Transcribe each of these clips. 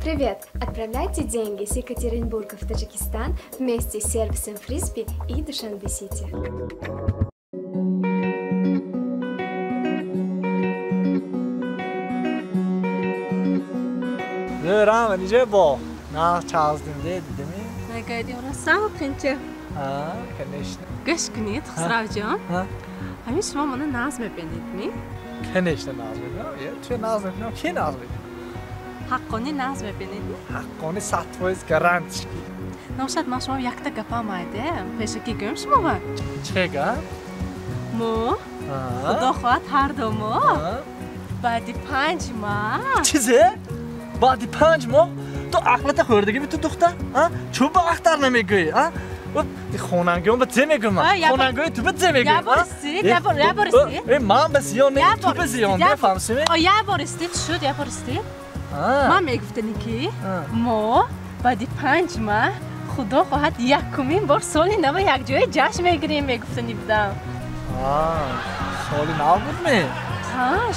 Привет! Отправляйте деньги с Екатеринбурга в Таджикистан вместе с сервисом Фрисби и Душанбе-Сити. Rama nice با نه چازدیم دیدی نگاهی اون سال کنچه کنشنه گش کنید خسرو جان همین شما منو ناز میبینید می کنشنه ناز میبینم چه ناز میبینم کی ناز میبینم حقانی ناز میبینید حقانی 100% گارانتی نوشد ما شما یک تا گپا مایده پیشکی گم شما چه گپ مو خدا خواهد هر دو ماه بعدی 5 ماه چیزه بعدی 5 ماه تو عقلت خوردگی می تو دختر چون با اختر نمیگویی خوننگیون به چه میگم خوننگی تو به چه میگم یا بارستی من بسیار نه تو بسیار نفهمسی یا بارستی شد یا بارستی من میگفتنی که ما بعدی 5 ماه خدا خواهد یکمین بار سالی نو یک جای جشن میگیریم میگفتنی بودم سالی نو بود می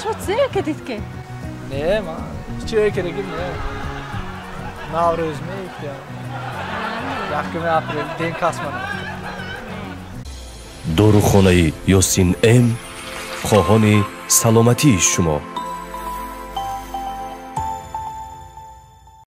شما چه کردید که نه من چه کردیم نه نوروز میگفتم یکم اپریل دین کاسمان داروخانه یاسین ام خواهان سلامتی شما